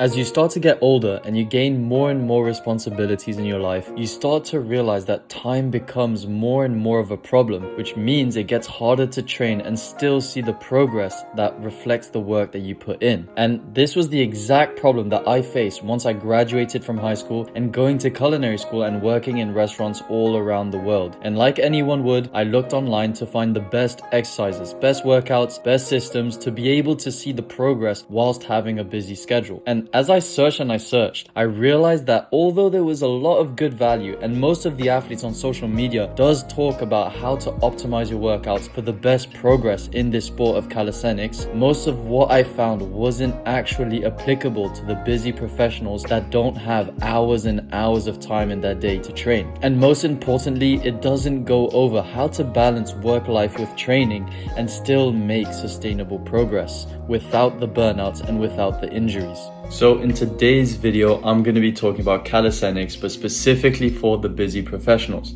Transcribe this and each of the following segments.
As you start to get older and you gain more and more responsibilities in your life, you start to realize that time becomes more and more of a problem, which means it gets harder to train and still see the progress that reflects the work that you put in. And this was the exact problem that I faced once I graduated from high school and going to culinary school and working in restaurants all around the world. And like anyone would, I looked online to find the best exercises, best workouts, best systems to be able to see the progress whilst having a busy schedule. And as I searched, I realized that although there was a lot of good value and most of the athletes on social media does talk about how to optimize your workouts for the best progress in this sport of calisthenics, most of what I found wasn't actually applicable to the busy professionals that don't have hours and hours of time in their day to train. And most importantly, it doesn't go over how to balance work life with training and still make sustainable progress without the burnouts and without the injuries. So in today's video, I'm going to be talking about calisthenics, but specifically for the busy professionals.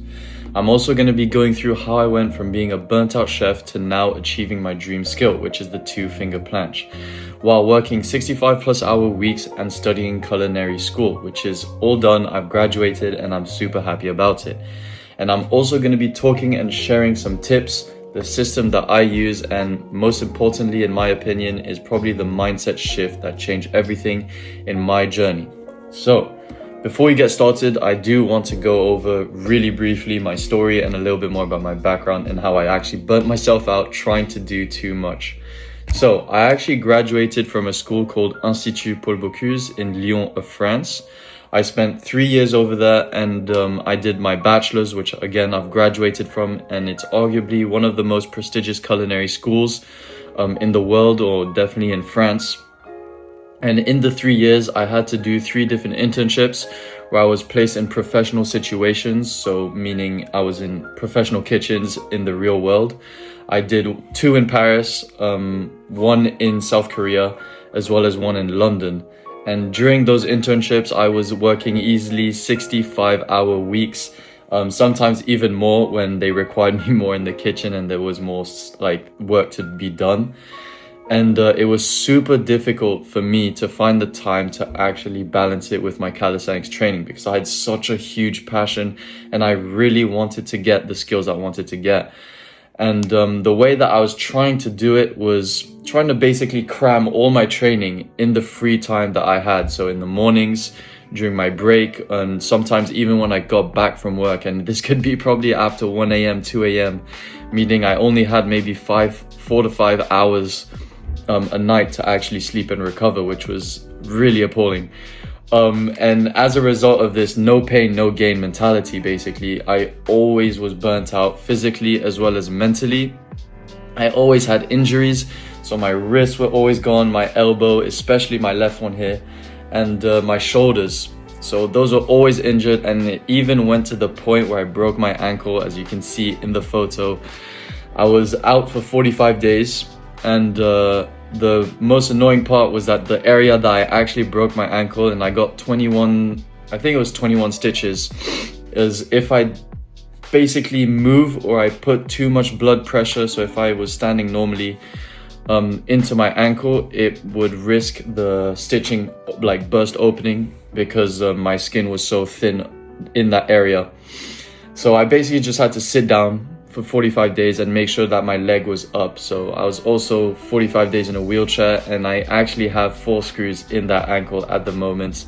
I'm also going to be going through how I went from being a burnt out chef to now achieving my dream skill, which is the 2-finger planche, while working 65 plus hour weeks and studying culinary school, which is all done. I've graduated and I'm super happy about it. And I'm also going to be talking and sharing some tips, the system that I use, and most importantly, in my opinion, is probably the mindset shift that changed everything in my journey. So before we get started, I do want to go over really briefly my story and a little bit more about my background and how I actually burnt myself out trying to do too much. So I actually graduated from a school called Institut Paul Bocuse in Lyon, France. I spent 3 years over there, and I did my bachelor's, which again I've graduated from, and it's arguably one of the most prestigious culinary schools in the world, or definitely in France. And in the 3 years, I had to do 3 different internships where I was placed in professional situations, so meaning I was in professional kitchens in the real world. I did 2 in Paris, 1 in South Korea, as well as 1 in London. And during those internships, I was working easily 65-hour weeks, sometimes even more when they required me more in the kitchen and there was more work to be done. And it was super difficult for me to find the time to actually balance it with my calisthenics training because I had such a huge passion and I really wanted to get the skills I wanted to get. And the way that I was trying to do it was trying to basically cram all my training in the free time that I had. So in the mornings, during my break, and sometimes even when I got back from work. And this could be probably after 1 a.m., 2 a.m., meaning I only had maybe 4 to 5 hours a night to actually sleep and recover, which was really appalling. And as a result of this no pain, no gain mentality, basically, I always was burnt out physically as well as mentally. I always had injuries, so my wrists were always gone, my elbow, especially my left one here, and my shoulders. So those were always injured, and it even went to the point where I broke my ankle, as you can see in the photo. I was out for 45 days, and the most annoying part was that the area that I actually broke my ankle and I got 21, I think it was 21 stitches, is if I basically move or I put too much blood pressure, so if I was standing normally into my ankle, it would risk the stitching burst opening because my skin was so thin in that area. So I basically just had to sit down for 45 days and make sure that my leg was up. So I was also 45 days in a wheelchair, and I actually have 4 screws in that ankle at the moment.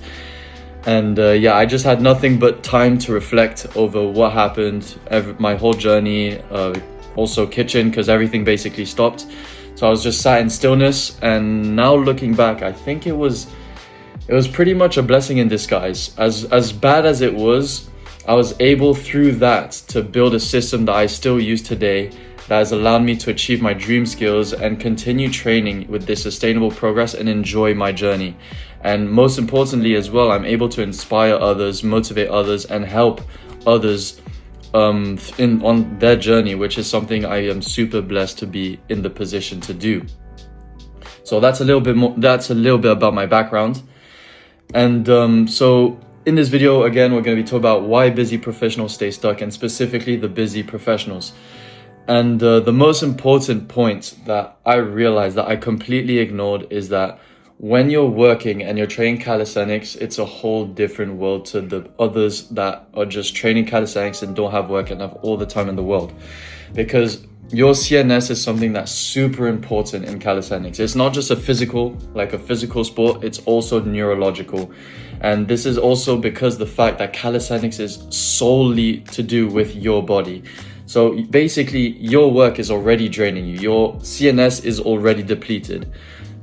And yeah, I just had nothing but time to reflect over what happened, my whole journey, also kitchen, because everything basically stopped. So I was just sat in stillness, and now looking back, I think it was pretty much a blessing in disguise. As bad as it was, I was able through that to build a system that I still use today that has allowed me to achieve my dream skills and continue training with this sustainable progress and enjoy my journey. And most importantly as well, I'm able to inspire others, motivate others, and help others on their journey, which is something I am super blessed to be in the position to do. So that's a little bit about my background. And so in this video, again, we're going to be talking about why busy professionals stay stuck, and specifically the busy professionals. And the most important point that I realized that I completely ignored is that when you're working and you're training calisthenics, it's a whole different world to the others that are just training calisthenics and don't have work and have all the time in the world. Because your CNS is something that's super important in calisthenics. It's not just a physical sport, it's also neurological. And this is also because the fact that calisthenics is solely to do with your body. So basically, your work is already draining you. Your CNS is already depleted.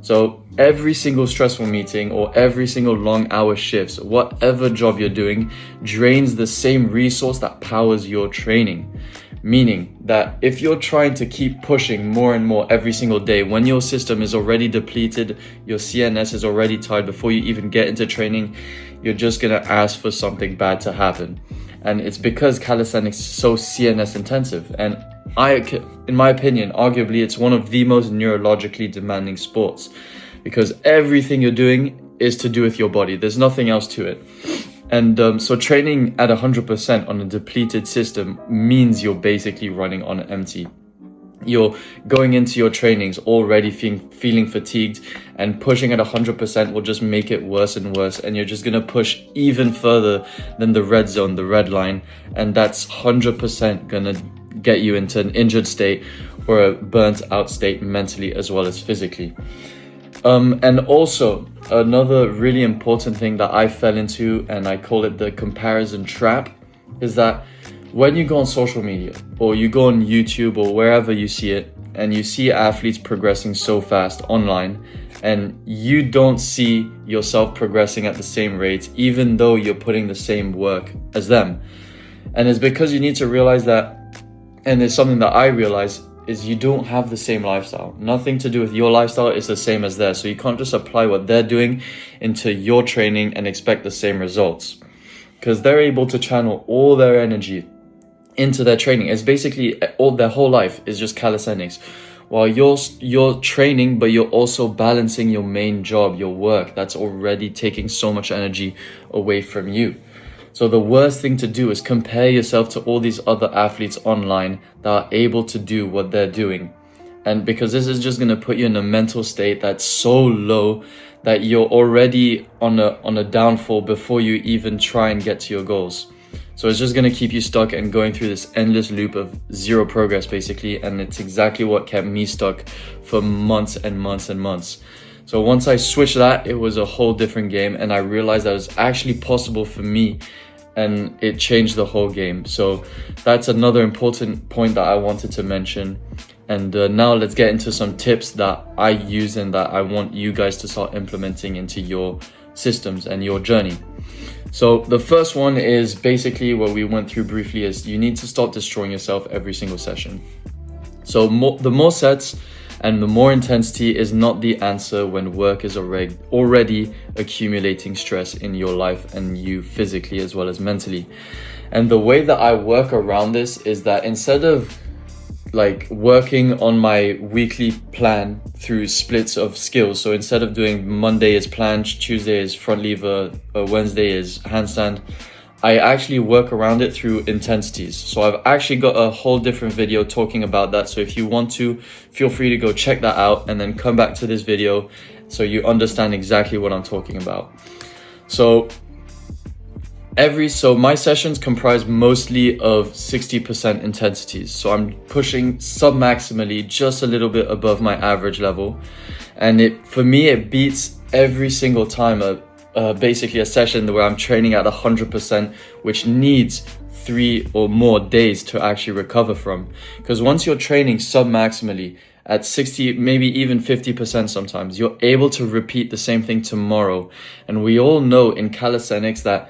So every single stressful meeting or every single long hour shifts, whatever job you're doing, drains the same resource that powers your training. Meaning that if you're trying to keep pushing more and more every single day, when your system is already depleted, your CNS is already tired before you even get into training, you're just gonna ask for something bad to happen. And it's because calisthenics is so CNS intensive. And in my opinion, arguably, it's one of the most neurologically demanding sports, because everything you're doing is to do with your body. There's nothing else to it. And so training at 100% on a depleted system means you're basically running on empty. You're going into your trainings already feeling fatigued, and pushing at 100% will just make it worse and worse. And you're just going to push even further than the red zone, the red line. And that's 100% going to get you into an injured state or a burnt out state mentally as well as physically. And also another really important thing that I fell into, and I call it the comparison trap, is that when you go on social media or you go on YouTube or wherever you see it, and you see athletes progressing so fast online, and you don't see yourself progressing at the same rate, even though you're putting the same work as them. And it's because you need to realize that, and it's something that I realize, is you don't have the same lifestyle. Nothing to do with your lifestyle is the same as theirs. So you can't just apply what they're doing into your training and expect the same results, because they're able to channel all their energy into their training. It's basically all their whole life is just calisthenics, while you're training, but you're also balancing your main job, your work that's already taking so much energy away from you. So the worst thing to do is compare yourself to all these other athletes online that are able to do what they're doing. And because this is just going to put you in a mental state that's so low that you're already on a downfall before you even try and get to your goals. So it's just going to keep you stuck and going through this endless loop of zero progress, basically. And it's exactly what kept me stuck for months and months and months. So once I switched that, it was a whole different game, and I realized that it was actually possible for me, and it changed the whole game. So that's another important point that I wanted to mention. And now let's get into some tips that I use and that I want you guys to start implementing into your systems and your journey. So the first one is basically what we went through briefly, is you need to stop destroying yourself every single session. So the more sets and the more intensity is not the answer when work is already accumulating stress in your life and you physically as well as mentally. And the way that I work around this is that instead of like working on my weekly plan through splits of skills, so instead of doing Monday is planche, Tuesday is front lever, Wednesday is handstand, I actually work around it through intensities. So I've actually got a whole different video talking about that. So if you want to, feel free to go check that out and then come back to this video so you understand exactly what I'm talking about. So my sessions comprise mostly of 60% intensities. So I'm pushing sub-maximally, just a little bit above my average level. And for me, it beats every single time basically a session where I'm training at 100%, which needs 3 or more days to actually recover from. Because once you're training sub-maximally at 60, maybe even 50% sometimes, you're able to repeat the same thing tomorrow. And we all know in calisthenics that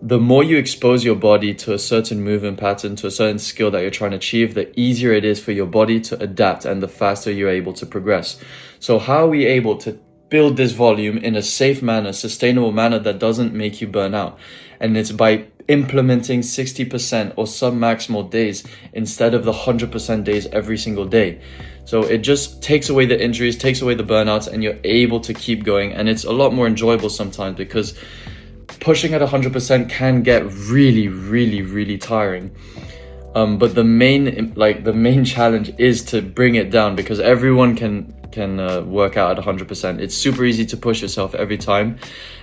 the more you expose your body to a certain movement pattern, to a certain skill that you're trying to achieve, the easier it is for your body to adapt and the faster you're able to progress. So how are we able to build this volume in a safe manner, sustainable manner that doesn't make you burn out? And it's by implementing 60% or sub-maximal days instead of the 100% days every single day. So it just takes away the injuries, takes away the burnouts, and you're able to keep going. And it's a lot more enjoyable sometimes, because pushing at 100% can get really, really, really tiring. But the main challenge is to bring it down, because everyone can work out at 100%. It's super easy to push yourself every time.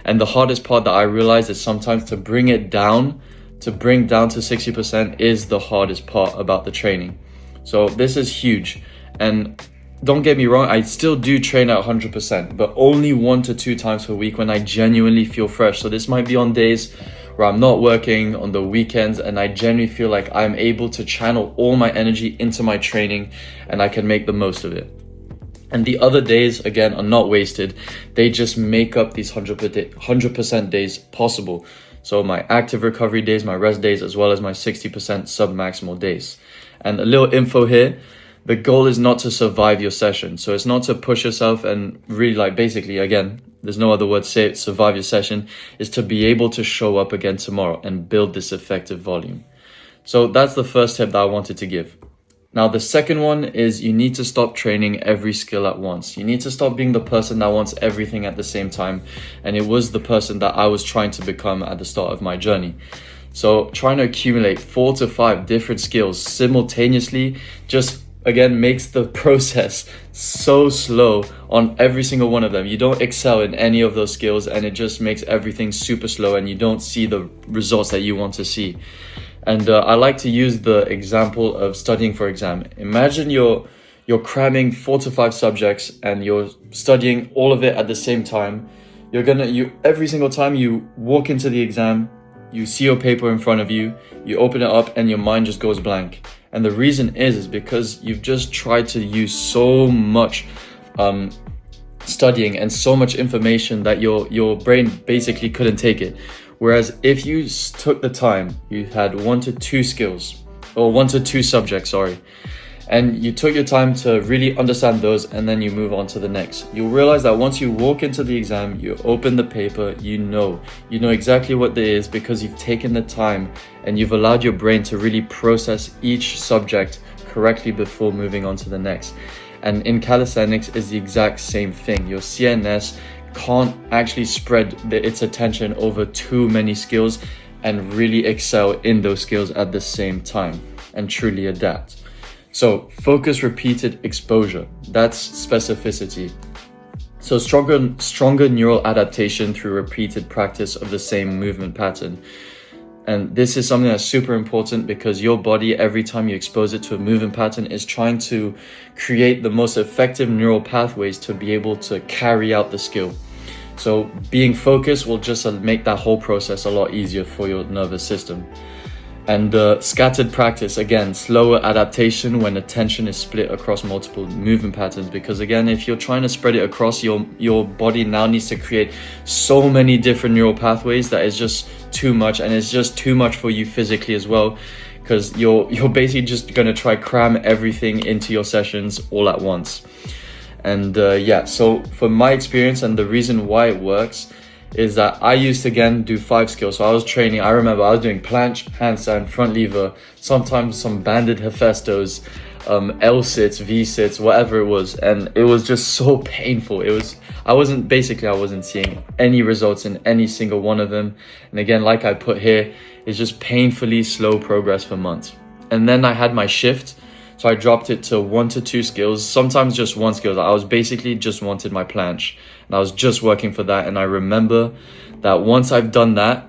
And the hardest part that I realized is sometimes to bring down to 60% is the hardest part about the training. So this is huge. And don't get me wrong, I still do train at 100%, but only 1 to 2 times per week when I genuinely feel fresh. So this might be on days where I'm not working, on the weekends, and I genuinely feel like I'm able to channel all my energy into my training and I can make the most of it. And the other days, again, are not wasted. They just make up these 100% days possible. So my active recovery days, my rest days, as well as my 60% sub-maximal days. And a little info here, the goal is not to survive your session. So it's not to push yourself and really basically, again, there's no other word to say it, survive your session, is to be able to show up again tomorrow and build this effective volume. So that's the first tip that I wanted to give. Now, the second one is you need to stop training every skill at once. You need to stop being the person that wants everything at the same time. And it was the person that I was trying to become at the start of my journey. So trying to accumulate 4 to 5 different skills simultaneously just, again, makes the process so slow on every single one of them. You don't excel in any of those skills, and it just makes everything super slow and you don't see the results that you want to see. And I like to use the example of studying for exam. Imagine you're cramming 4 to 5 subjects and you're studying all of it at the same time. Every single time you walk into the exam, you see your paper in front of you, you open it up and your mind just goes blank. And the reason is because you've just tried to use so much studying and so much information that your brain basically couldn't take it. Whereas if you took the time, you had 1 to 2 skills, or 1 to 2 subjects, and you took your time to really understand those, and then you move on to the next, you'll realize that once you walk into the exam, you open the paper, you know exactly what it is, because you've taken the time and you've allowed your brain to really process each subject correctly before moving on to the next. And in calisthenics is the exact same thing. Your CNS can't actually spread its attention over too many skills and really excel in those skills at the same time and truly adapt. So focus, repeated exposure, that's specificity. So stronger neural adaptation through repeated practice of the same movement pattern. And this is something that's super important, because your body, every time you expose it to a movement pattern, is trying to create the most effective neural pathways to be able to carry out the skill. So being focused will just make that whole process a lot easier for your nervous system. And scattered practice, again, slower adaptation when attention is split across multiple movement patterns. Because again, if you're trying to spread it across, your body now needs to create so many different neural pathways that is just too much, and it's just too much for you physically as well, because you're basically just going to try cram everything into your sessions all at once. And so from my experience, and the reason why it works, is that I used to, again, do 5 skills. So I was training, I remember I was doing planche, handstand, front lever, sometimes some banded Hephaestos, L sits, V sits, whatever it was. And it was just so painful. I wasn't seeing any results in any single one of them. And again, like I put here, it's just painfully slow progress for months. And then I had my shift. So I dropped it to 1 to 2 skills, sometimes just 1 skill. I was basically just wanted my planche, and I was just working for that. And I remember that once I've done that,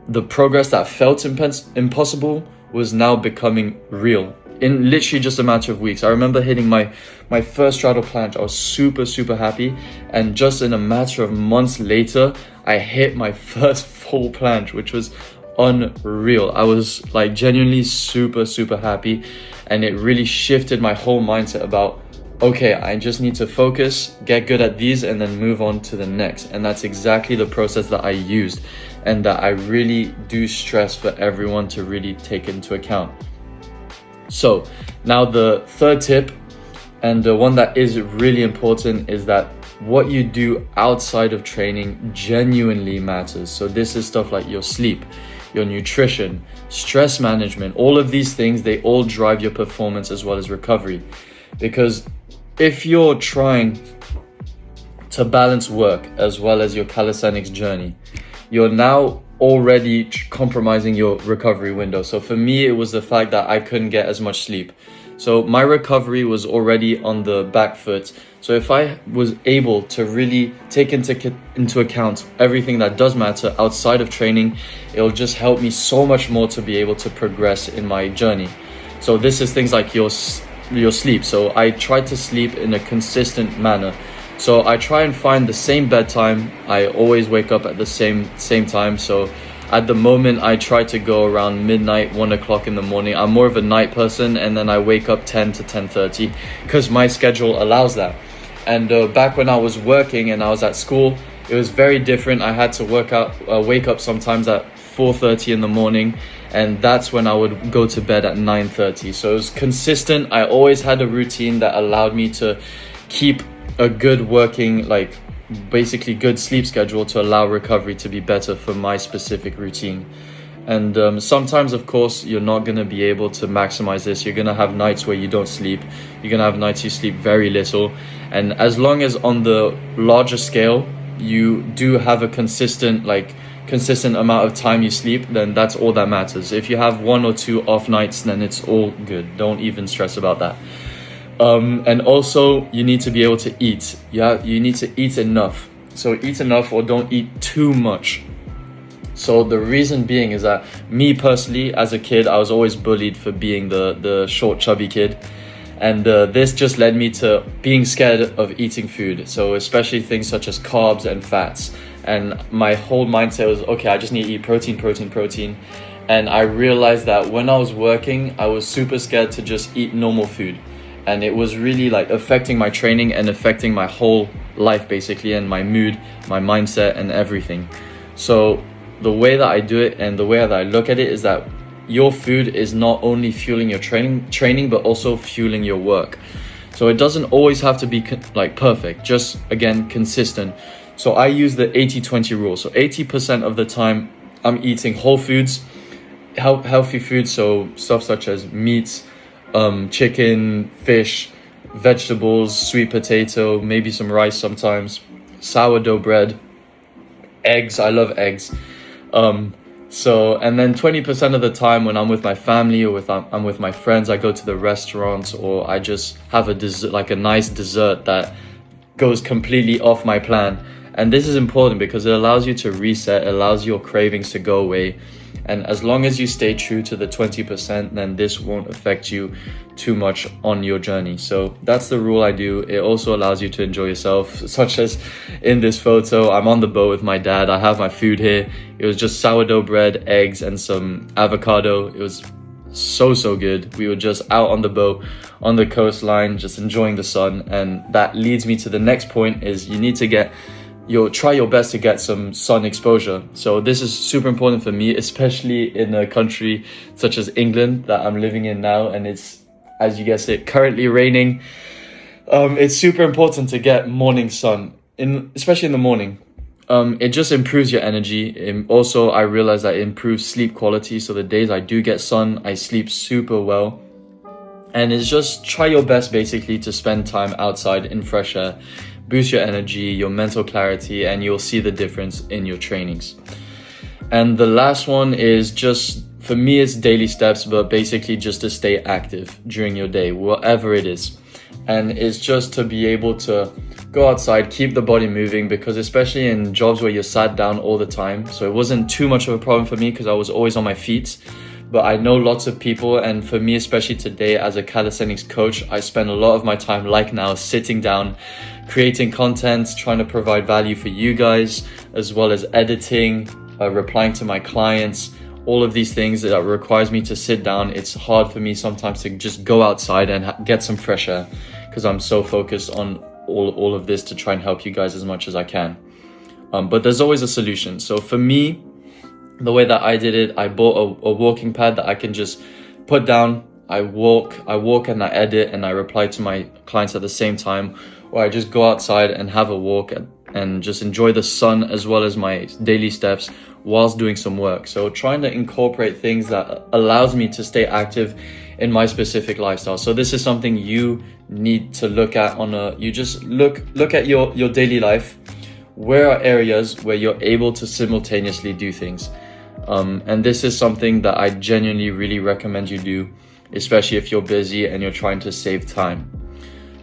the progress that felt impossible was now becoming real in literally just a matter of weeks. I remember hitting my first straddle planche. I was super, super happy. And just in a matter of months later, I hit my first full planche, which was unreal. I was genuinely super, super happy. And it really shifted my whole mindset about, okay, I just need to focus, get good at these, and then move on to the next. And that's exactly the process that I used, and that I really do stress for everyone to really take into account. So now the third tip, and the one that is really important, is that what you do outside of training genuinely matters. So this is stuff like your sleep, your nutrition, stress management, all of these things, they all drive your performance as well as recovery. Because if you're trying to balance work as well as your calisthenics journey, you're now already compromising your recovery window. So for me, it was the fact that I couldn't get as much sleep. So my recovery was already on the back foot. So if I was able to really take into account everything that does matter outside of training, it'll just help me so much more to be able to progress in my journey. So this is things like your sleep. So I try to sleep in a consistent manner. So I try and find the same bedtime. I always wake up at the same time. So at the moment, I try to go around midnight, 1 o'clock in the morning. I'm more of a night person, and then I wake up 10 to 10:30 because my schedule allows that. And back when I was working and I was at school, it was very different. I had to wake up sometimes at 4:30 in the morning, and that's when I would go to bed at 9:30. So it was consistent. I always had a routine that allowed me to keep a good working, like basically good sleep schedule to allow recovery to be better for my specific routine. And sometimes, of course, you're not going to be able to maximize this. You're going to have nights where you don't sleep. You're going to have nights you sleep very little. And as long as on the larger scale, you do have a consistent amount of time you sleep, then that's all that matters. If you have 1 or 2 off nights, then it's all good. Don't even stress about that. And also, you need to be able to eat. You need to eat enough. So eat enough, or don't eat too much. So the reason being is that me personally, as a kid, I was always bullied for being the short, chubby kid. And this just led me to being scared of eating food. So especially things such as carbs and fats. And my whole mindset was, okay, I just need to eat protein. And I realized that when I was working, I was super scared to just eat normal food. And it was really like affecting my training and affecting my whole life basically, and my mood, my mindset, and everything. So the way that I do it and the way that I look at it is that your food is not only fueling your training, but also fueling your work. So it doesn't always have to be like perfect, just again, consistent. So I use the 80-20 rule. So 80% of the time I'm eating whole foods, healthy foods. So stuff such as meats, chicken, fish, vegetables, sweet potato, maybe some rice sometimes, sourdough bread, eggs. I love eggs. And then 20% of the time when I'm with my family or I'm with my friends, I go to the restaurants, or I just have a dessert, like a nice dessert that goes completely off my plan. And this is important because it allows you to reset, allows your cravings to go away. And as long as you stay true to the 20%, then this won't affect you too much on your journey. So that's the rule I do. It also allows you to enjoy yourself, such as in this photo. I'm on the boat with my dad. I have my food here. It was just sourdough bread, eggs, and some avocado. It was so good. We were just out on the boat, on the coastline, just enjoying the sun. And that leads me to the next point, is you need to try your best to get some sun exposure. So this is super important for me, especially in a country such as England that I'm living in now, and it's, as you guessed it, currently raining. It's super important to get morning sun, especially in the morning. It just improves your energy. Also, I realize that it improves sleep quality. So the days I do get sun, I sleep super well. And it's just try your best basically to spend time outside in fresh air. Boost your energy, your mental clarity, and you'll see the difference in your trainings. And the last one is just, for me, it's daily steps, but basically just to stay active during your day, whatever it is. And it's just to be able to go outside, keep the body moving, because especially in jobs where you're sat down all the time, so it wasn't too much of a problem for me because I was always on my feet. But I know lots of people, and for me, especially today as a calisthenics coach, I spend a lot of my time, like now, sitting down, creating content, trying to provide value for you guys, as well as editing, replying to my clients, all of these things that requires me to sit down. It's hard for me sometimes to just go outside and get some fresh air because I'm so focused on all of this to try and help you guys as much as I can. But there's always a solution. So for me, the way that I did it, I bought a walking pad that I can just put down. I walk and I edit and I reply to my clients at the same time, or I just go outside and have a walk and just enjoy the sun as well as my daily steps whilst doing some work. So trying to incorporate things that allows me to stay active in my specific lifestyle. So this is something you need to look at you just look at your daily life. Where are areas where you're able to simultaneously do things? And this is something that I genuinely really recommend you do, especially if you're busy and you're trying to save time.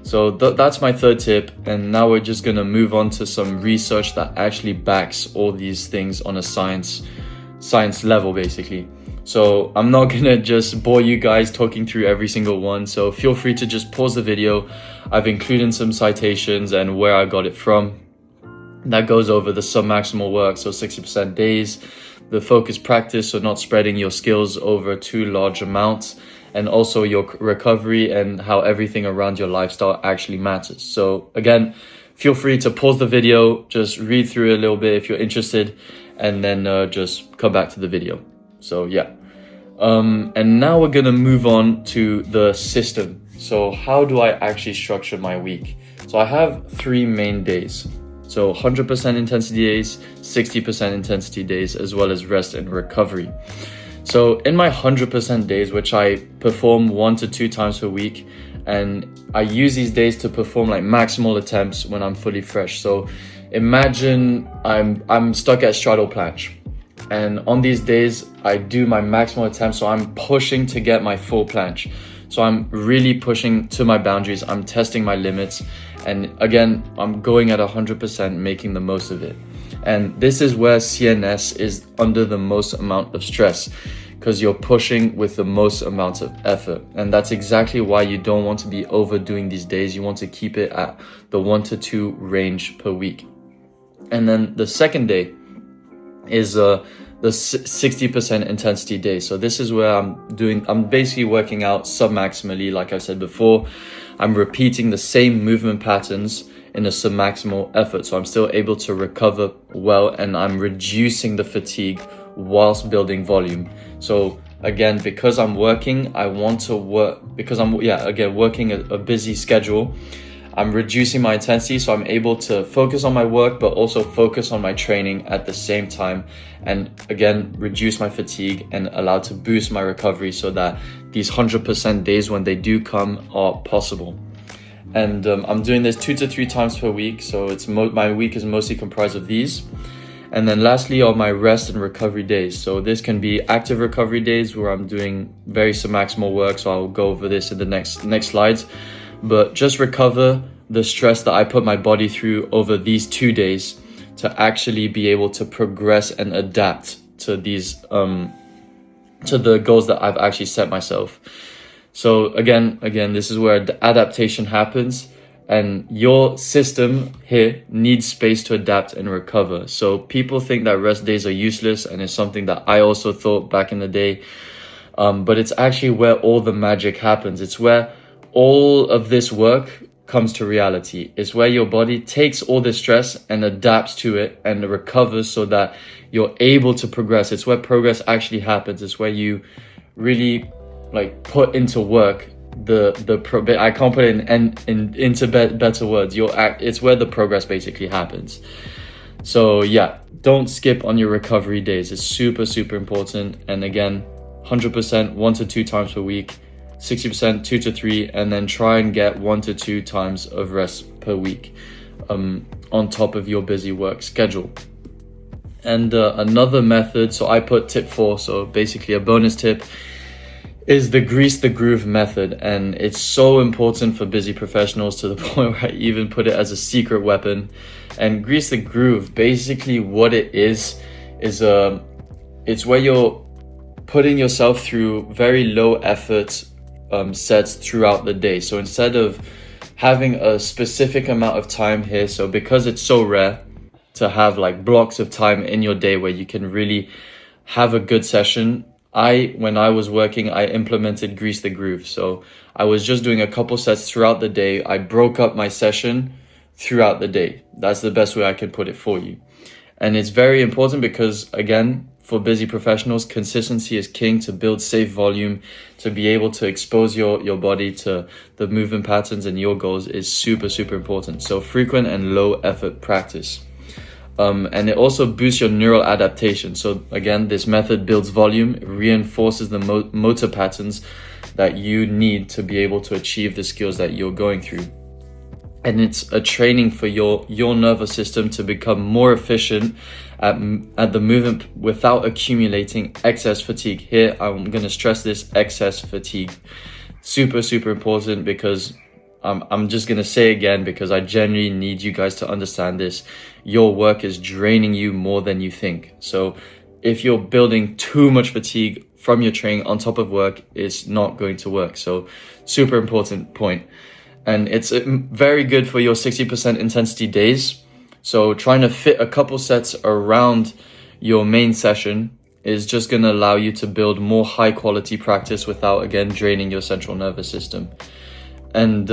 So that's my third tip. And now we're just gonna move on to some research that actually backs all these things on a science level, basically. So I'm not gonna just bore you guys talking through every single one. So feel free to just pause the video. I've included some citations and where I got it from. That goes over the submaximal work, so 60% days, the focused practice, so not spreading your skills over too large amounts, and also your recovery and how everything around your lifestyle actually matters. So again, feel free to pause the video, just read through it a little bit if you're interested, and then just come back to the video. So yeah. And now we're gonna move on to the system. So how do I actually structure my week? So I have 3 main days. So 100% intensity days, 60% intensity days, as well as rest and recovery. So in my 100% days, which I perform 1 to 2 times per week, and I use these days to perform like maximal attempts when I'm fully fresh. So imagine I'm stuck at straddle planche, and on these days I do my maximal attempts, so I'm pushing to get my full planche. So I'm really pushing to my boundaries, I'm testing my limits, and again, I'm going at 100%, making the most of it. And this is where CNS is under the most amount of stress, because you're pushing with the most amount of effort. And that's exactly why you don't want to be overdoing these days. You want to keep it at the 1 to 2 range per week. And then the second day is the 60% intensity day. So this is where I'm basically working out submaximally. Like I said before, I'm repeating the same movement patterns in a submaximal effort. So I'm still able to recover well, and I'm reducing the fatigue whilst building volume. So again, because I'm working, I want to work, because I'm working a busy schedule, I'm reducing my intensity, so I'm able to focus on my work, but also focus on my training at the same time. And again, reduce my fatigue and allow to boost my recovery so that these 100% days, when they do come, are possible. And I'm doing this 2 to 3 times per week. So it's my week is mostly comprised of these. And then lastly are my rest and recovery days. So this can be active recovery days where I'm doing very submaximal work. So I'll go over this in the next slides. But just recover the stress that I put my body through over these 2 days to actually be able to progress and adapt to these to the goals that I've actually set myself. So again, this is where the adaptation happens, and your system here needs space to adapt and recover. So people think that rest days are useless, and it's something that I also thought back in the day. But it's actually where all the magic happens. It's where all of this work comes to reality. It's where your body takes all this stress and adapts to it and recovers so that you're able to progress. It's where progress actually happens. It's where you really like put into work I can't put it into better words. It's where the progress basically happens. So yeah, don't skip on your recovery days. It's super, super important. And again, 100% 1 to 2 times per week, 60% 2 to 3, and then try and get 1 to 2 times of rest per week on top of your busy work schedule. And another method, so I put tip 4, so basically a bonus tip, is the grease the groove method. And it's so important for busy professionals to the point where I even put it as a secret weapon. And grease the groove, basically what it is it's where you're putting yourself through very low effort sets throughout the day. So instead of having a specific amount of time here, so because it's so rare to have like blocks of time in your day where you can really have a good session, when I was working, I implemented grease the groove. So I was just doing a couple sets throughout the day. I broke up my session throughout the day. That's the best way I can put it for you. And it's very important because, again, for busy professionals, consistency is king to build safe volume, to be able to expose your body to the movement patterns and your goals is super, super important. So frequent and low effort practice. And it also boosts your neural adaptation. So again, this method builds volume, reinforces the motor patterns that you need to be able to achieve the skills that you're going through. And it's a training for your nervous system to become more efficient at the movement without accumulating excess fatigue. Here, I'm going to stress this: excess fatigue. Super, super important, because I'm just going to say again, because I genuinely need you guys to understand this. Your work is draining you more than you think. So if you're building too much fatigue from your training on top of work, it's not going to work. So super important point. And it's very good for your 60% intensity days. So trying to fit a couple sets around your main session is just going to allow you to build more high quality practice without, again, draining your central nervous system. And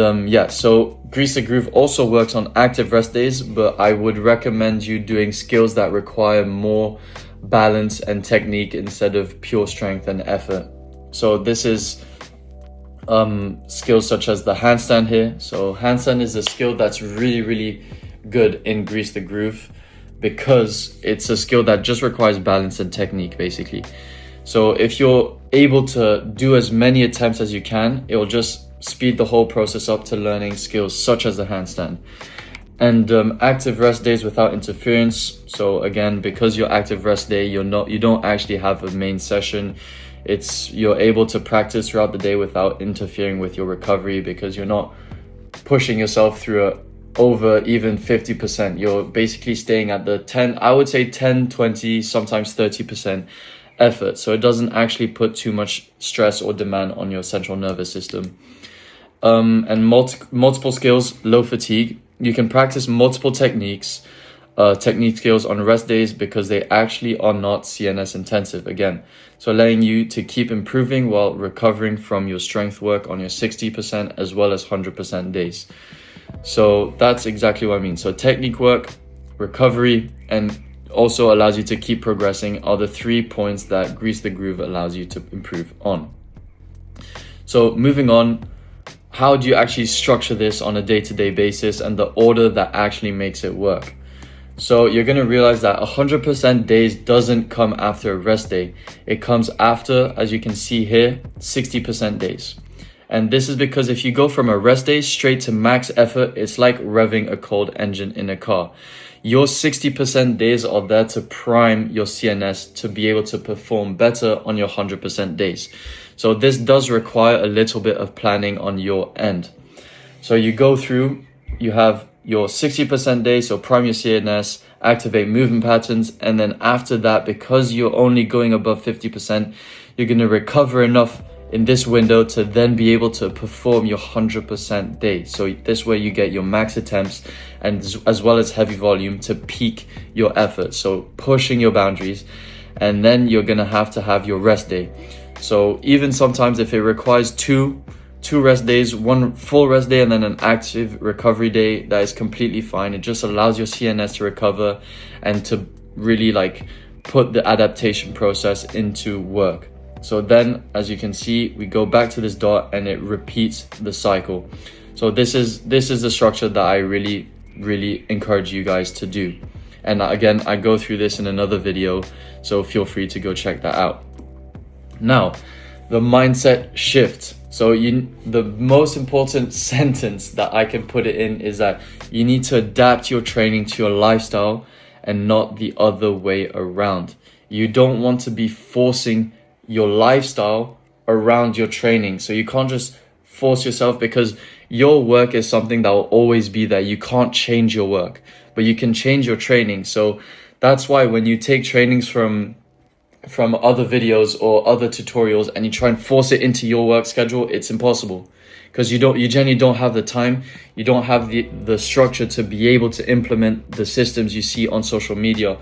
so Grease the Groove also works on active rest days, but I would recommend you doing skills that require more balance and technique instead of pure strength and effort. So this is skills such as the handstand here. So handstand is a skill that's really, really good in Grease the Groove, because it's a skill that just requires balance and technique, basically. So if you're able to do as many attempts as you can, it will just speed the whole process up to learning skills such as the handstand. And active rest days without interference. So again, because your active rest day, you don't actually have a main session. You're able to practice throughout the day without interfering with your recovery, because you're not pushing yourself through over even 50%. You're basically staying at the 10, 20, sometimes 30% effort. So it doesn't actually put too much stress or demand on your central nervous system. And multiple skills, low fatigue. You can practice multiple technique skills on rest days, because they actually are not CNS intensive, again. So allowing you to keep improving while recovering from your strength work on your 60% as well as 100% days. So that's exactly what I mean. So technique work, recovery, and also allows you to keep progressing are the 3 points that Grease the Groove allows you to improve on. So moving on, how do you actually structure this on a day-to-day basis and the order that actually makes it work? So you're going to realize that 100% days doesn't come after a rest day. It comes after, as you can see here, 60% days. And this is because if you go from a rest day straight to max effort, it's like revving a cold engine in a car. Your 60% days are there to prime your CNS to be able to perform better on your 100% days. So this does require a little bit of planning on your end. So you go through, you have your 60% days, so prime your CNS, activate movement patterns, and then after that, because you're only going above 50%, you're going to recover enough in this window to then be able to perform your 100% day. So this way you get your max attempts and as well as heavy volume to peak your effort. So pushing your boundaries, and then you're going to have your rest day. So even sometimes if it requires two rest days, one full rest day and then an active recovery day, that is completely fine. It just allows your CNS to recover and to really put the adaptation process into work. So then, as you can see, we go back to this dot and it repeats the cycle. So this is the structure that I really, really encourage you guys to do. And again, I go through this in another video, so feel free to go check that out. Now, the mindset shift. So the most important sentence that I can put it in is that you need to adapt your training to your lifestyle and not the other way around. You don't want to be forcing your lifestyle around your training. So you can't just force yourself, because your work is something that will always be there. You can't change your work, but you can change your training. So that's why when you take trainings from other videos or other tutorials and you try and force it into your work schedule, it's impossible, because you generally don't have the time, you don't have the structure to be able to implement the systems you see on social media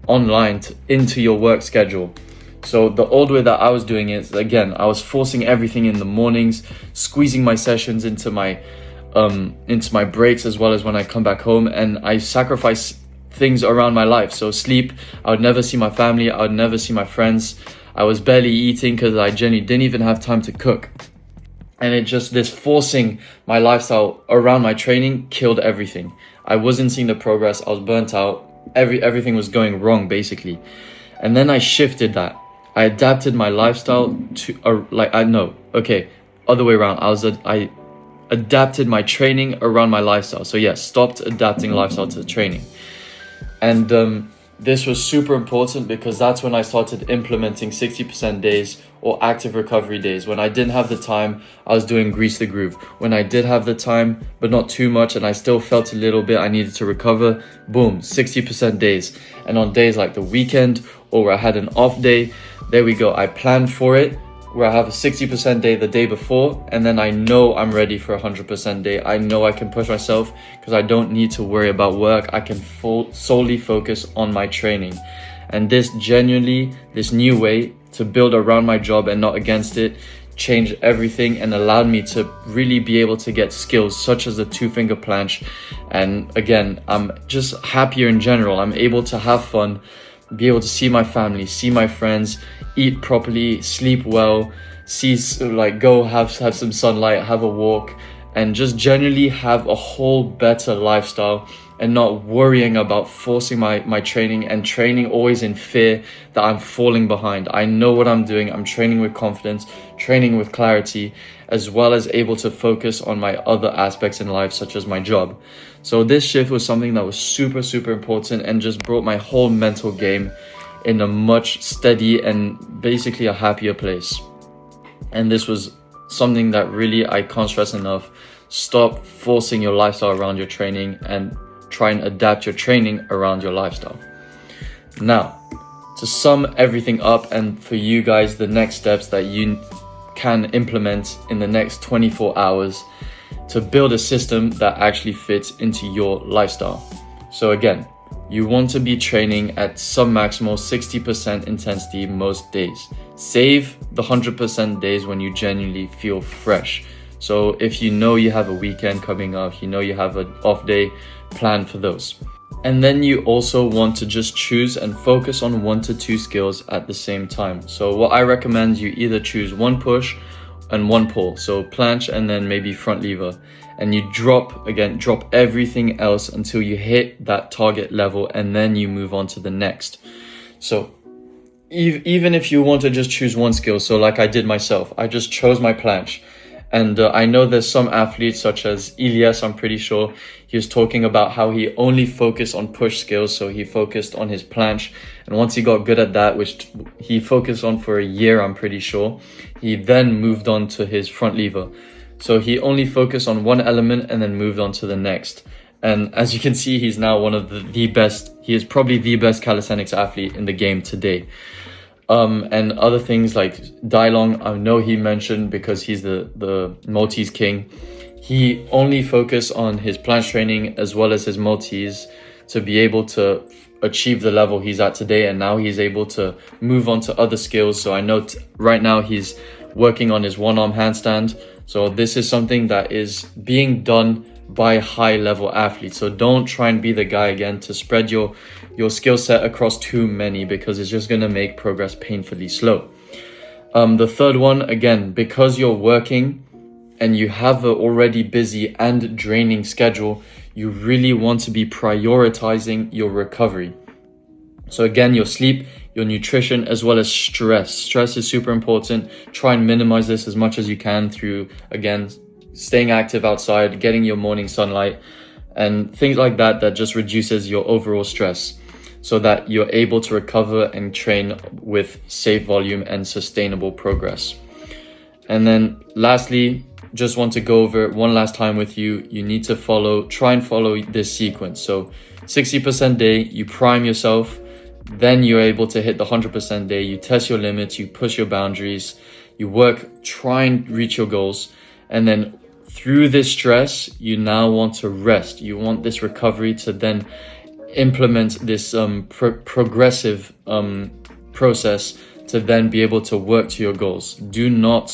online into your work schedule. So the old way that I was doing it, again, I was forcing everything in the mornings, squeezing my sessions into my breaks as well as when I come back home, and I sacrificed things around my life. So sleep, I would never see my family, I would never see my friends. I was barely eating because I genuinely didn't even have time to cook. And this forcing my lifestyle around my training killed everything. I wasn't seeing the progress, I was burnt out, everything was going wrong basically. And then I shifted that. I adapted my lifestyle to other way around. I adapted my training around my lifestyle. So yes, stopped adapting lifestyle to training. And This was super important because that's when I started implementing 60% days or active recovery days. When I didn't have the time, I was doing grease the groove. When I did have the time, but not too much, and I still felt a little bit I needed to recover, boom, 60% days. And on days like the weekend or where I had an off day, there we go. I planned for it, where I have a 60% day the day before, and then I know I'm ready for a 100% day. I know I can push myself because I don't need to worry about work. I can solely focus on my training. And this new way to build around my job and not against it, changed everything and allowed me to really be able to get skills such as the 2-finger planche. And again, I'm just happier in general. I'm able to have fun, be able to see my family, see my friends, eat properly, sleep well, go have some sunlight, have a walk, and just generally have a whole better lifestyle, and not worrying about forcing my training and training always in fear that I'm falling behind. I know what I'm doing. I'm training with confidence, training with clarity, as well as able to focus on my other aspects in life, such as my job. So this shift was something that was super, super important and just brought my whole mental game in a much steady and basically a happier place. And this was something that really I can't stress enough. Stop forcing your lifestyle around your training and try and adapt your training around your lifestyle. Now, to sum everything up, and for you guys, the next steps that you can implement in the next 24 hours to build a system that actually fits into your lifestyle. So again, you want to be training at sub-maximal 60% intensity most days. Save the 100% days when you genuinely feel fresh. So if you know you have a weekend coming up, you know you have an off day, plan for those. And then you also want to just choose and focus on 1 to 2 skills at the same time. So what I recommend, you either choose 1 push and 1 pull. So planche and then maybe front lever. And you drop everything else until you hit that target level, and then you move on to the next. So even if you want to just choose 1 skill, so like I did myself, I just chose my planche. And I know there's some athletes such as Elias, I'm pretty sure, he was talking about how he only focused on push skills. So he focused on his planche. And once he got good at that, which he focused on for a year, I'm pretty sure, he then moved on to his front lever. So he only focused on 1 element and then moved on to the next. And as you can see, he's now one of the best, he is probably the best calisthenics athlete in the game today. And other things like Dailong, I know he mentioned, because he's the Maltese king, he only focused on his planche training as well as his multis to be able to achieve the level he's at today. And now he's able to move on to other skills. So I know right now he's working on his 1-arm handstand. So this is something that is being done by high level athletes. So don't try and be the guy again to spread your skill set across too many, because it's just going to make progress painfully slow. The third one, again, because you're working and you have an already busy and draining schedule, you really want to be prioritizing your recovery. So again, your sleep, your nutrition, as well as stress. Stress is super important. Try and minimize this as much as you can through, again, staying active outside, getting your morning sunlight, and things like that just reduces your overall stress, so that you're able to recover and train with safe volume and sustainable progress. And then lastly, just want to go over it one last time with you. You need to try and follow this sequence. So 60% day, you prime yourself, then you're able to hit the 100% day, you test your limits, you push your boundaries, you work, try and reach your goals. And then through this stress, you now want to rest. You want this recovery to then implement this progressive process to then be able to work to your goals. Do not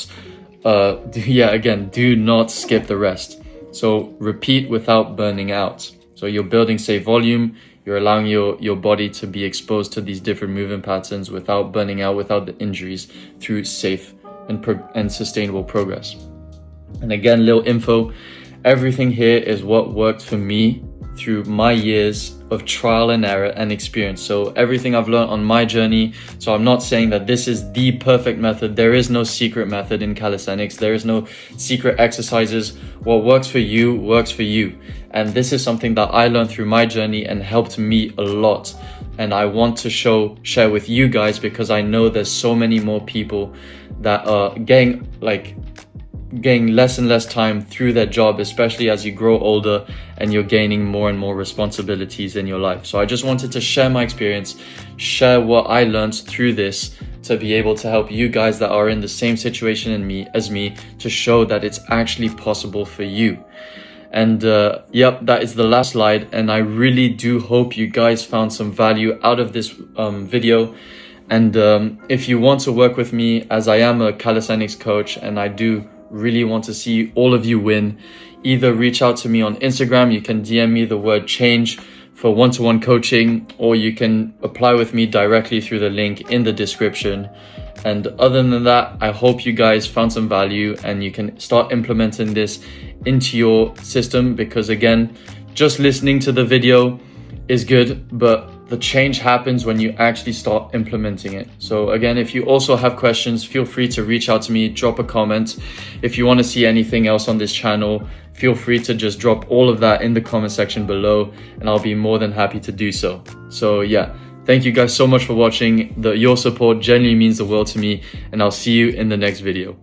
skip the rest. So repeat without burning out. So you're building safe volume, you're allowing your body to be exposed to these different movement patterns without burning out, without the injuries, through safe and sustainable progress. And again, little info, everything here is what worked for me through my years of trial and error and experience. So everything I've learned on my journey. So I'm not saying that this is the perfect method. There is no secret method in calisthenics. There is no secret exercises. What works for you works for you. And this is something that I learned through my journey and helped me a lot. and I want to share with you guys, because I know there's so many more people that are getting less and less time through their job, especially as you grow older and you're gaining more and more responsibilities in your life. So I just wanted to share my experience, share what I learned through this, to be able to help you guys that are in the same situation as me, to show that it's actually possible for you. And yep, that is the last slide, and I really do hope you guys found some value out of this video. And if you want to work with me, as I am a calisthenics coach and I do really want to see all of you win, either reach out to me on Instagram. You can DM me the word change for one-to-one coaching, or you can apply with me directly through the link in the description. And other than that, I hope you guys found some value and you can start implementing this into your system, because again, just listening to the video is good, but the change happens when you actually start implementing it. So again, if you also have questions, feel free to reach out to me, drop a comment. If you want to see anything else on this channel, feel free to just drop all of that in the comment section below, and I'll be more than happy to do so. So yeah, thank you guys so much for watching. Your support genuinely means the world to me, and I'll see you in the next video.